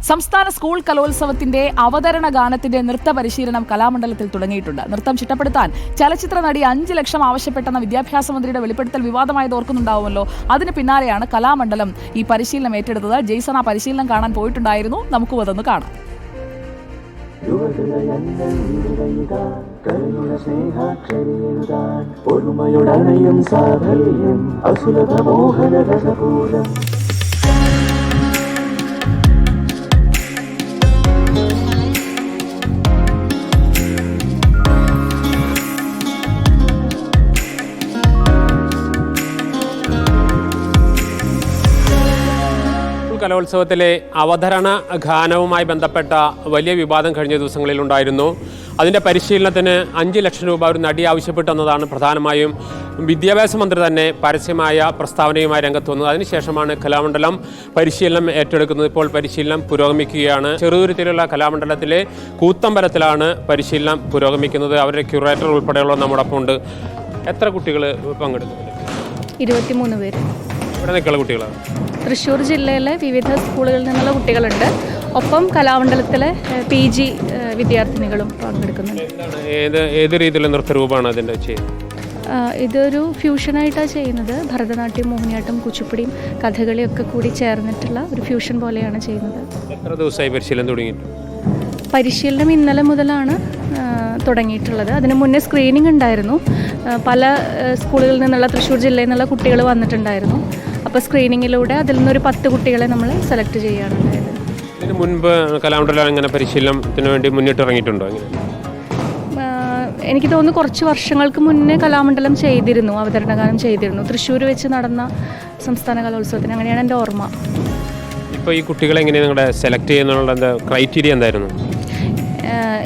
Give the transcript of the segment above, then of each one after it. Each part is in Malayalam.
സംസ്ഥാന സ്കൂൾ കലോത്സവത്തിന്റെ അവതരണ ഗാനത്തിന്റെ നൃത്ത പരിശീലനം കലാമണ്ഡലത്തിൽ തുടങ്ങിയിട്ടുണ്ട്. നൃത്തം ചിട്ടപ്പെടുത്താൻ ചലച്ചിത്ര നടി 5 ലക്ഷം ആവശ്യപ്പെട്ടെന്ന വിദ്യാഭ്യാസ മന്ത്രിയുടെ വെളിപ്പെടുത്തൽ വിവാദമായത് ഓർക്കുന്നുണ്ടാവുമല്ലോ. അതിന് പിന്നാലെയാണ് കലാമണ്ഡലം ഈ പരിശീലനം ഏറ്റെടുത്തത്. ജെയ്സൺ ആ പരിശീലനം കാണാൻ പോയിട്ടുണ്ടായിരുന്നു. നമുക്കും അതൊന്ന് കാണാം. കലോത്സവത്തിലെ അവതരണ ഗാനവുമായി ബന്ധപ്പെട്ട വലിയ വിവാദം കഴിഞ്ഞ ദിവസങ്ങളിലുണ്ടായിരുന്നു. അതിൻ്റെ പരിശീലനത്തിന് 5 ലക്ഷം രൂപ ഒരു നടി ആവശ്യപ്പെട്ടെന്നതാണ് പ്രധാനമായും വിദ്യാഭ്യാസ മന്ത്രി തന്നെ പരസ്യമായ പ്രസ്താവനയുമായി രംഗത്ത് വന്നത്. അതിനുശേഷമാണ് കലാമണ്ഡലം പരിശീലനം ഏറ്റെടുക്കുന്നത്. ഇപ്പോൾ പരിശീലനം പുരോഗമിക്കുകയാണ്. ചെറുതുരുത്തിലുള്ള കലാമണ്ഡലത്തിലെ കൂത്തമ്പലത്തിലാണ് പരിശീലനം പുരോഗമിക്കുന്നത്. അവരുടെ ക്യൂറേറ്റർ ഉൾപ്പെടെയുള്ള നമ്മോടൊപ്പം ഉണ്ട്. എത്ര കുട്ടികൾ പങ്കെടുക്കുന്നുണ്ട്? 23 പേര്. ഇവിടെ നിൽക്കുന്ന കുട്ടികളാണ്. തൃശ്ശൂർ ജില്ലയിലെ വിവിധ സ്കൂളുകളിൽ നിന്നുള്ള കുട്ടികളുണ്ട്. ഒപ്പം കലാമണ്ഡലത്തിലെ PG വിദ്യാർത്ഥിനികളും പങ്കെടുക്കുന്നുണ്ട്. ഏത് രീതിയിലുള്ള നൃത്തരൂപമാണ് അതിൻ്റെ ചെയ്യുന്നത്? ഇതൊരു ഫ്യൂഷനായിട്ടാണ് ചെയ്യുന്നത്. ഭരതനാട്യം, മോഹിനിയാട്ടം, കുച്ചിപ്പുടിയും കഥകളിയും ഒക്കെ കൂടി ചേർന്നിട്ടുള്ള ഒരു ഫ്യൂഷൻ പോലെയാണ് ചെയ്യുന്നത്. എത്ര ദിവസമായി പരിശീലനം തുടങ്ങിയിട്ട്? പരിശീലനം ഇന്നലെ മുതലാണ് തുടങ്ങിയിട്ടുള്ളത്. അതിന് മുന്നേ സ്ക്രീനിങ് ഉണ്ടായിരുന്നു. പല സ്കൂളുകളിൽ നിന്നുള്ള, തൃശ്ശൂർ ജില്ലയിൽ നിന്നുള്ള കുട്ടികൾ വന്നിട്ടുണ്ടായിരുന്നു. അപ്പോൾ സ്ക്രീനിങ്ങിലൂടെ അതിൽ നിന്നൊരു 10 കുട്ടികളെ നമ്മൾ സെലക്ട് ചെയ്യുകയാണ് ഉണ്ടായത്. ഇതിന് മുൻപ് കലാമണ്ഡലം അങ്ങനെ പരിശീലനത്തിന് വേണ്ടി മുന്നിട്ടിറങ്ങിയിട്ടുണ്ടോ? എനിക്ക് തോന്നുന്നു കുറച്ച് വർഷങ്ങൾക്ക് മുന്നേ കലാമണ്ഡലം ചെയ്തിരുന്നു, അവതരണഗാനം ചെയ്തിരുന്നു. തൃശ്ശൂർ വെച്ച് നടന്ന സംസ്ഥാന കലോത്സവത്തിന്, അങ്ങനെയാണ് എൻ്റെ ഓർമ്മ. ഇപ്പോൾ ഈ കുട്ടികളെ എങ്ങനെയാണ് നിങ്ങളുടെ സെലക്ട് ചെയ്യുന്നുള്ള ക്രൈറ്റീരിയ എന്തായിരുന്നു?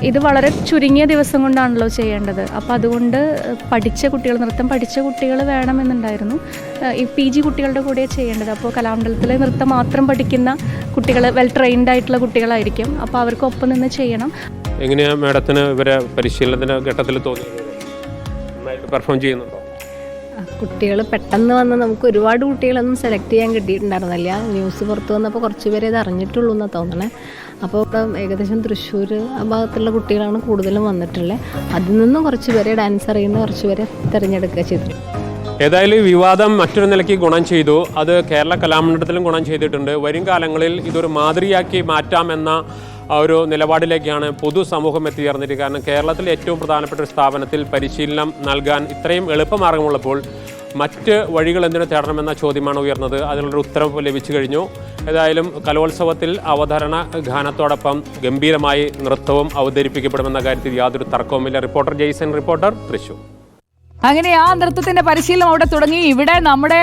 ഇത് വളരെ ചുരുങ്ങിയ ദിവസം കൊണ്ടാണല്ലോ ചെയ്യേണ്ടത്. അപ്പോൾ അതുകൊണ്ട് നൃത്തം പഠിച്ച കുട്ടികൾ വേണമെന്നുണ്ടായിരുന്നു. ഈ PG കുട്ടികളുടെ കൂടെയാണ് ചെയ്യേണ്ടത്. അപ്പോൾ കലാമണ്ഡലത്തിലെ നൃത്തം മാത്രം പഠിക്കുന്ന കുട്ടികൾ, വെൽ ട്രെയിൻഡ് ആയിട്ടുള്ള കുട്ടികളായിരിക്കും. അപ്പോൾ അവർക്കൊപ്പം നിന്ന് ചെയ്യണം. എങ്ങനെയാണ് മാഡത്തിന് ഇവരെ പരിശീലനത്തിൻ്റെ ഘട്ടത്തിൽ തോന്നിയത്? നന്നായിട്ട് പെർഫോം ചെയ്യുന്നുണ്ടോ? കുട്ടികൾ പെട്ടെന്ന് വന്ന് നമുക്ക് ഒരുപാട് കുട്ടികളൊന്നും സെലക്ട് ചെയ്യാൻ കിട്ടിയിട്ടുണ്ടായിരുന്നില്ല. ന്യൂസ് പുറത്ത് വന്നപ്പോൾ കുറച്ച് പേരെ ഇത് അറിഞ്ഞിട്ടുള്ളൂ എന്നാണ് തോന്നണേ. അപ്പോൾ ഇവിടെ ഏകദേശം തൃശ്ശൂർ ആ ഭാഗത്തുള്ള കുട്ടികളാണ് കൂടുതലും വന്നിട്ടുള്ളത്. അതിൽ നിന്നും കുറച്ച് പേരെ, ഡാൻസ് അറിയുന്ന കുറച്ച് പേരെ തിരഞ്ഞെടുക്കുക ചെയ്തിട്ടുണ്ട്. ഏതായാലും വിവാദം മറ്റൊരു നിലയ്ക്ക് ഗുണം ചെയ്തു. അത് കേരള കലാമണ്ഡലത്തിലും ഗുണം ചെയ്തിട്ടുണ്ട്. വരും കാലങ്ങളിൽ ഇതൊരു മാതൃകയാക്കി മാറ്റാമെന്ന ഒരു നിലപാടിലേക്കാണ് പൊതുസമൂഹം എത്തിച്ചേർന്നിട്ട്. കാരണം കേരളത്തിലെ ഏറ്റവും പ്രധാനപ്പെട്ട ഒരു സ്ഥാപനത്തിൽ പരിശീലനം നൽകാൻ ഇത്രയും എളുപ്പമാർഗമുള്ളപ്പോൾ മറ്റ് വഴികൾ എന്തിനു തേടണമെന്ന ചോദ്യമാണ് ഉയർന്നത്. അതിനുള്ളൊരു ഉത്തരം ലഭിച്ചു കഴിഞ്ഞു. ഏതായാലും കലോത്സവത്തിൽ അവതരണ ഗാനത്തോടൊപ്പം ഗംഭീരമായി നൃത്തവും അവതരിപ്പിക്കപ്പെടുമെന്ന കാര്യത്തിൽ യാതൊരു തർക്കവുമില്ല. Reporter Jaison, reporter Thrissur. അങ്ങനെ ആ നൃത്തത്തിന്റെ പരിശീലനം അവിടെ തുടങ്ങി. ഇവിടെ നമ്മുടെ